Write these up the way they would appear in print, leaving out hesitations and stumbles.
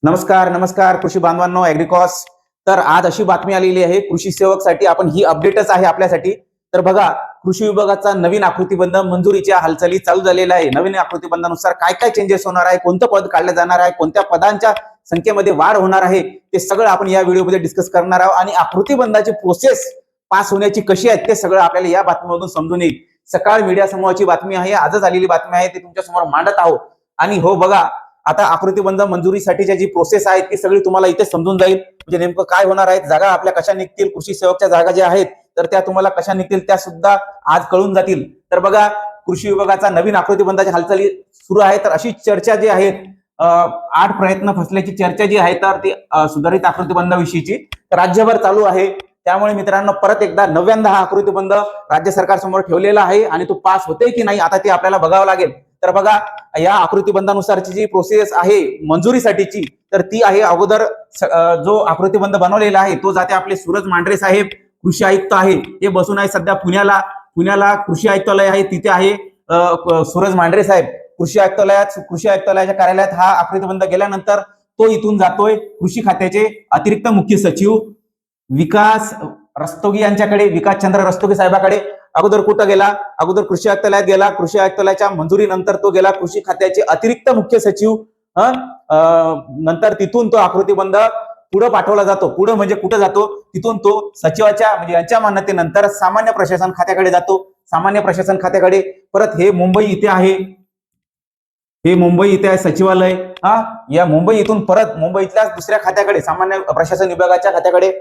नमस्कार नमस्कार कृषी बांधवांनो ऍग्रिकॉस. तर आज अशी बातमी आलेली आहे कृषी सेवकसाठी. आपण ही अपडेटच आहे आपल्यासाठी. तर बघा, कृषी विभागाचा नवीन आकृतीबंध मंजुरीच्या हालचाली चालू झालेल्या आहे. नवीन आकृतीबंधानुसार काय काय चेंजेस होणार आहे, कोणतं पद काढलं जाणार आहे, कोणत्या पदांच्या संख्येमध्ये वाढ होणार आहे, ते सगळं आपण या व्हिडिओमध्ये डिस्कस करणार आहोत. आणि आकृतीबंधाची प्रोसेस पास होण्याची कशी आहे ते सगळं आपल्याला या बातमीमधून समजून येईल. सकाळ मीडिया समूहाची बातमी आहे, आजच आलेली बातमी आहे, ती तुमच्या समोर मांडत आहोत. आणि हो बघा, आता आकृतीबंध मंजुरीसाठीची जी प्रोसेस आहे ती सगळी तुम्हाला इथे समजून जाईल. म्हणजे नेमकं काय होणार आहे, जागा आपल्या कशा निघतील, कृषी सेवकच्या जागा ज्या आहेत तर त्या तुम्हाला कशा निघतील त्या सुद्धा आज कळून जातील. तर बघा, कृषी विभागाचा नवीन आकृतीबंधाच्या हालचाली सुरू आहे. तर अशी चर्चा जी आहे, 8 प्रयत्न फसल्याची चर्चा जी आहे तर ती सुधारित आकृतीबंधाविषयीची राज्यभर चालू आहे. त्यामुळे मित्रांनो, परत एकदा नव्यांदा हा आकृतीबंध राज्य सरकार समोर ठेवलेला आहे आणि तो पास होते की नाही आता ते आपल्याला बघावं लागेल. तर बघा, या आकृतीबंधानुसारची जी प्रोसेस आहे मंजुरीसाठीची तर ती आहे, अगोदर जो आकृतीबंध बनवलेला आहे तो जाते आपले सूरज मांढरे साहेब, कृषी आयुक्त आहे, हे बसून आहे सध्या पुण्याला कृषी आयुक्तालय आहे, तिथे आहे सूरज मांढरे साहेब. कृषी आयुक्तालयाच्या कार्यालयात हा आकृतीबंध गेल्यानंतर तो इथून जातोय कृषी खात्याचे अतिरिक्त मुख्य सचिव विकास रस्तोगी यांच्याकडे, विकासचंद्र रस्तोगी साहेबाकडे. अगोदर कुठं गेला, अगोदर कृषी आयुक्तालयात गेला, कृषी आयुक्तालयाच्या मंजुरीनंतर तो गेला कृषी खात्याचे अतिरिक्त मुख्य सचिव. नंतर तिथून तो आकृतीबंध पुढे पाठवला जातो. पुढे म्हणजे कुठं जातो, तिथून तो सचिवाच्या म्हणजे यांच्या मान्यतेनंतर सामान्य प्रशासन खात्याकडे जातो. सामान्य प्रशासन खात्याकडे परत हे मुंबई इथे आहे, हे मुंबई इथे आहे सचिवालय. या मुंबई इथून परत मुंबईतल्या दुसऱ्या खात्याकडे, सामान्य प्रशासन विभागाच्या खात्याकडे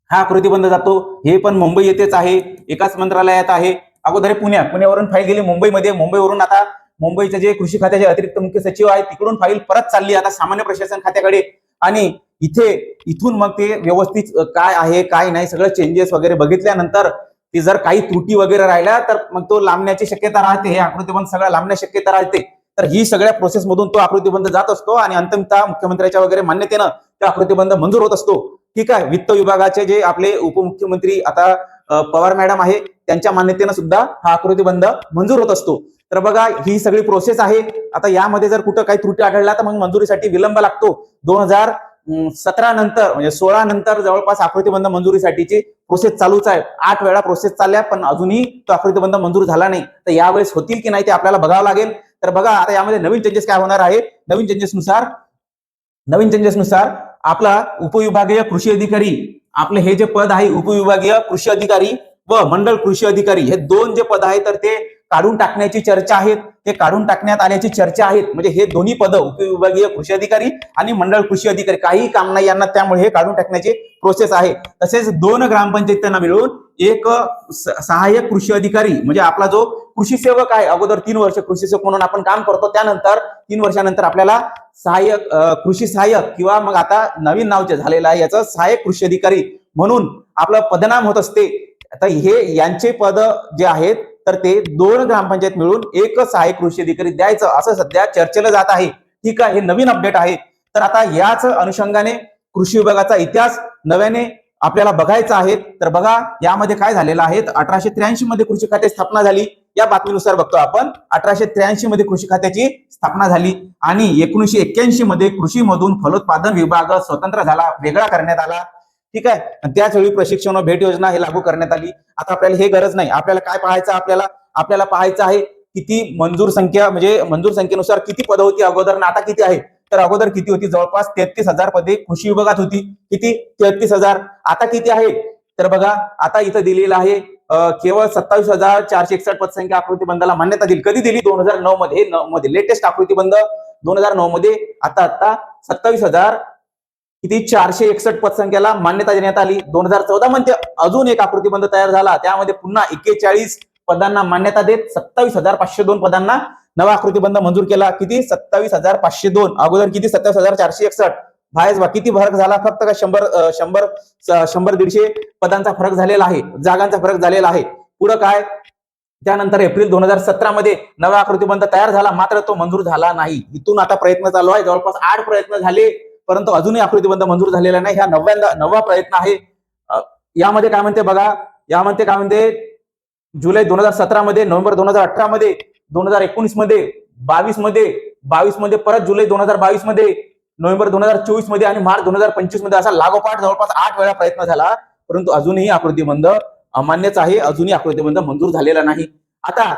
हा आकृतीबंध जातो. हे पण मुंबई येथेच आहे, एकाच मंत्रालयात आहे. अगोदर पुण्यावरून फाईल गेली मुंबईमध्ये, मुंबईवरून आता मुंबईचे जे कृषी खात्याचे अतिरिक्त मुख्य सचिव आहेत तिकडून फाईल परत चालली आता सामान्य प्रशासन खात्याकडे. आणि इथून मग ते व्यवस्थित काय आहे काय नाही सगळं चेंजेस वगैरे बघितल्यानंतर ते जर काही त्रुटी वगैरे राहिल्या तर मग तो लांबण्याची शक्यता राहते. हे आकृतीबंध सगळं लांबण्याची शक्यता राहते. तर ही सगळ्या प्रोसेस मधून तो आकृतीबंध जात असतो आणि अंतिमतः मुख्यमंत्र्यांच्या वगैरे मान्यतेनं तो आकृतीबंध मंजूर होत असतो. ठीक आहे. वित्त विभागाचे जे आपले उपमुख्यमंत्री आता पवार मॅडम आहे त्यांच्या मान्यतेनं सुद्धा हा आकृतीबंध मंजूर होत असतो. तर बघा, ही सगळी प्रोसेस आहे. आता यामध्ये जर कुठं काही त्रुटी आढळला तर मग मंजुरीसाठी विलंब लागतो. 2017 नंतर म्हणजे 16 नंतर जवळपास आकृतीबंध मंजुरीसाठीची प्रोसेस चालूच आहे. 8 वेळा प्रोसेस चालल्या पण अजूनही तो आकृतीबंध मंजूर झाला नाही. तर यावेळेस होतील की नाही ते आपल्याला बघावं लागेल. तर बघा, आता यामध्ये नवीन चेंजेस काय होणार आहे. नवीन चेंजेसनुसार आपला उपविभागीय कृषी अधिकारी, आपले हे जे पद आहे उपविभागीय कृषी अधिकारी व मंडळ कृषी अधिकारी, हे दोन जे पद आहेत तर ते काढून टाकण्याची चर्चा आहे. ते काढून टाकण्यात आल्याची चर्चा आहे. म्हणजे हे दोन्ही पद उपविभागीय कृषी अधिकारी आणि मंडळ कृषी अधिकारी काही काम नाही यांना, त्यामुळे हे काढून टाकण्याची प्रोसेस आहे. तसेच 2 ग्रामपंचायतींना मिळून एक सहाय्यक कृषी अधिकारी, म्हणजे आपला जो कृषी सेवक आहे, अगोदर 3 वर्ष कृषी सेवक म्हणून आपण काम करतो, त्यानंतर 3 वर्षानंतर आपल्याला सहाय्यक कृषी सहाय्यक किंवा मग आता नवीन नाव जे झालेलं आहे याचं सहाय्यक कृषी अधिकारी म्हणून आपलं पदनाम होत असते. आता हे यांचे पद जे आहेत तर ते 2 ग्रामपंचायत मिळून एक सहाय्यक कृषी अधिकारी द्यायचं असं सध्या चर्चेला जात आहे. ठीक आहे, हे नवीन अपडेट आहे. तर आता याच अनुषंगाने कृषी विभागाचा इतिहास नव्याने आपल्याला बघायचा आहे. तर बघा, यामध्ये काय झालेलं आहे. 1883 मध्ये कृषी खात्याची स्थापना झाली. या बातमीनुसार बघतो आपण, 1883 मध्ये कृषी खात्याची स्थापना झाली आणि 1981 मध्ये कृषीमधून फलोत्पादन विभाग स्वतंत्र झाला, वेगळा करण्यात आला. ठीक आहे. त्याच वेळी प्रशिक्षण व भेट योजना हे लागू करण्यात आली. आता आपल्याला हे गरज नाही. आपल्याला काय पाहायचं, आपल्याला पाहायचं आहे किती मंजूर संख्या, म्हणजे मंजूर संख्येनुसार किती पदं होती अगोदर आणि आता किती आहे. तर अगोदर किती होती, जवळपास 33,000 पदे कृषी विभागात होती. किती, 33,000. आता किती आहे तर बघा, आता इथं दिलेलं आहे केवळ 27,461 पदसंख्या आकृतीबंधाला मान्यता दिली. कधी दिली, 2009 मध्ये लेटेस्ट आकृतीबंध 2009 मध्ये. आता 27,000 किती 461 पदसंख्येला मान्यता देण्यात आली. 2014 मध्ये अजून एक आकृतीबंध तयार झाला, त्यामध्ये पुन्हा 41 पदांना मान्यता देत 27,502 पदांना नवा आकृतीबंध मंजूर केला. किती, 27,502. अगोदर किती, 27,461. किती फरक झाला, फक्त काय 100-150 पदांचा फरक झालेला आहे, जागांचा फरक झालेला आहे. पुढे काय, त्यानंतर एप्रिल 2017 मध्ये नवा आकृतीबंध तयार झाला, मात्र तो मंजूर झाला नाही. इथून आता प्रयत्न चालू आहे, जवळपास 8 प्रयत्न झाले परंतु अजूनही आकृतीबंध मंजूर झालेला नाही. हा नववा प्रयत्न आहे. यामध्ये काय म्हणते बघा, यामध्ये काय म्हणते, जुलै 2017 मध्ये, नोव्हेंबर 2018 मध्ये, 2019 मध्ये, 22 मध्ये परत जुलै 2022 मध्ये नोव्हेंबर 2024 मध्ये आणि मार्च 2025 मध्ये असा लागोपाठ जवळपास 8 वेळा प्रयत्न झाला, परंतु अजूनही आकृतीबंध अमान्यच आहे, अजूनही आकृतीबंध मंजूर झालेला नाही. आता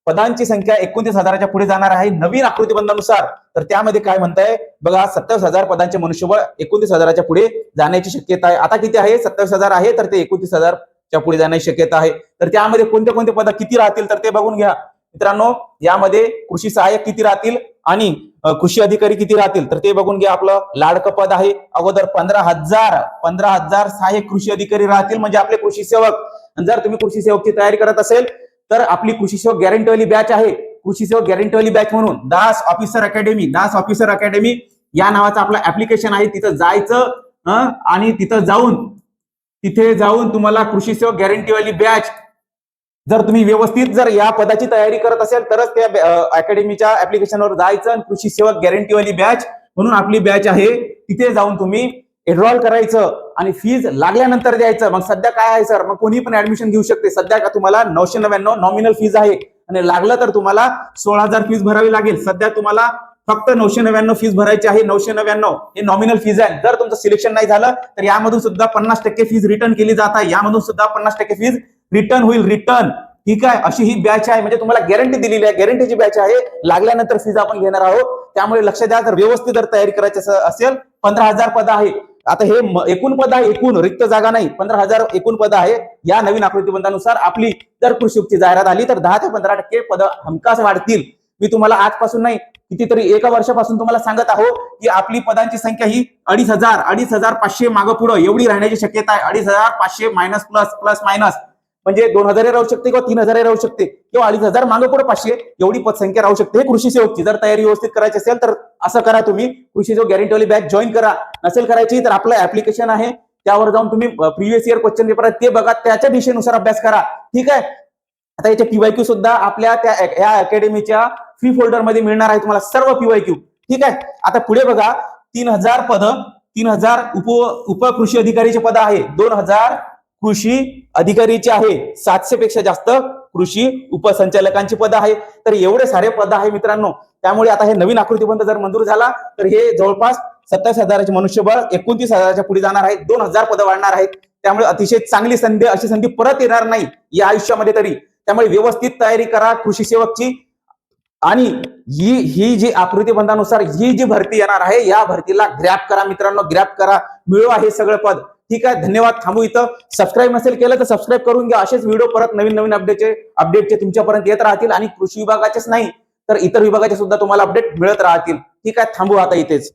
पदांची संख्या 29,000च्या पुढे जाणार आहे नवीन आकृतीबंधानुसार. तर त्यामध्ये काय म्हणताय बघा, 27,000 पदांचे मनुष्यबळ 29,000च्या पुढे जाण्याची शक्यता आहे. आता किती आहे? 27,000 आहे, तर ते 29,000च्या पुढे जाण्याची शक्यता आहे. तर त्यामध्ये कोणते कोणते पद किती राहतील तर ते बघून घ्या मित्रांनो. यामध्ये कृषी सहाय्यक किती राहतील आणि कृषी अधिकारी किती राहतील तर ते बघून घ्या. आपलं लाडकं पद आहे अगोदर 15,000 सहाय्यक कृषी अधिकारी राहतील, म्हणजे आपले कृषी सेवक. जर तुम्ही कृषी सेवकची तयारी करत असेल तर आपली कृषी सेवक गॅरंटीवाली बॅच आहे, कृषी सेवक गॅरंटीवाली बॅच म्हणून दास ऑफिसर अकॅडमी या नावाचं आपलं ऍप्लिकेशन आहे. तिथं जायचं आणि तिथे जाऊन तुम्हाला कृषी सेवक गॅरंटीवाली बॅच, जर तुम्ही व्यवस्थित जर या पदाची तयारी करत असेल तरच त्या अकॅडमीच्या ऍप्लिकेशनवर जायचं आणि कृषी सेवक गॅरंटीवाली बॅच म्हणून आपली बॅच आहे तिथे जाऊन तुम्ही एनरोल करायचं आणि फीज लागल्यानंतर द्यायचं. मग सध्या काय आहे सर, मग कोणी पण ऍडमिशन घेऊ शकते. सध्या का तुम्हाला 999 नॉमिनल फीज आहे आणि लागलं तर तुम्हाला 16,000 फीज भरावी लागेल. सध्या तुम्हाला फक्त 999 फीज भरायची आहे. 999 हे नॉमिनल फीज आहे. जर तुमचं सिलेक्शन नाही झालं तर यामधून सुद्धा 50% फीज रिटर्न केली जात आहे. यामधून सुद्धा 50% फीज रिटर्न होईल. ठीक आहे, अशी ही बॅच आहे, म्हणजे तुम्हाला गॅरंटी दिलेली आहे. गॅरंटीची बॅच आहे, लागल्यानंतर फीज आपण घेणार आहोत. त्यामुळे लक्ष द्या, जर व्यवस्थित जर तयारी करायची असेल 15,000 पद आहे. आता हे एकूण पद आहे, एकूण रिक्त जागा नाही, 15,000 एकूण पद आहे. या नवीन आकृतीबंधानुसार आपली जर कृषी जाहिरात आली तर 10 ते 15% पद हमखास वाढतील. मी तुम्हाला आजपासून नाही, कितीतरी एका वर्षापासून तुम्हाला सांगत आहो की आपली पदांची संख्या ही 2,500 मागं पुढं एवढी राहण्याची शक्यता आहे. 2,500 मायनस प्लस मायनस, म्हणजे 2,000 राहू शकते किंवा 3,000 राहू शकते किंवा 2,500 मागं पुढे 500 एवढी पदसंख्या राहू शकते. हे कृषी सेवकची जर तयारी व्यवस्थित करायची असेल तर असं करा, तुम्ही कृषी सेवक गॅरंटीवाली बॅच जॉईन करा. नसेल करायची तर आपलं ऍप्लिकेशन आहे त्यावर जाऊन तुम्ही प्रिव्हियस इयर क्वेश्चन पेपर ते बघा, त्याच्या दिशेनुसार अभ्यास करा. ठीक आहे. आता याचे पीवायक्यू सुद्धा आपल्या या अकॅडमीच्या फ्री फोल्डर मध्ये मिळणार आहे तुम्हाला सर्व पीवायक्यू. ठीक आहे. आता पुढे बघा, 3,000 पद, 3,000 उपकृषी अधिकारीचे पद आहे, 2,000 कृषी अधिकारीचे आहे, 700 पेक्षा जास्त कृषी उपसंचालकांची पद आहे. तर एवढे सारे पद आहे मित्रांनो. त्यामुळे आता हे नवीन आकृतीबंध जर मंजूर झाला तर हे जवळपास 27,000चे मनुष्यबळ 29,000च्या पुढे जाणार आहे. 2,000 पद वाढणार आहेत. त्यामुळे अतिशय चांगली संधी, अशी संधी परत येणार नाही या आयुष्यामध्ये तरी. त्यामुळे व्यवस्थित तयारी करा कृषी सेवकची. आणि ही जी आकृतीबंधानुसार ही जी भरती येणार आहे या भरतीला ग्रॅब करा मित्रांनो, ग्रॅब करा, मिळवा हे सगळं पद. ठीक आहे, धन्यवाद. थांबू इथं. सबस्क्राईब नसेल केलं तर सबस्क्राईब करून घ्या. असेच व्हिडिओ परत नवीन अपडेटचे तुमच्यापर्यंत येत राहतील आणि कृषी विभागाचेच नाही तर इतर विभागाचे सुद्धा तुम्हाला अपडेट मिळत राहतील. ठीक आहे, थांबू आता इथेच.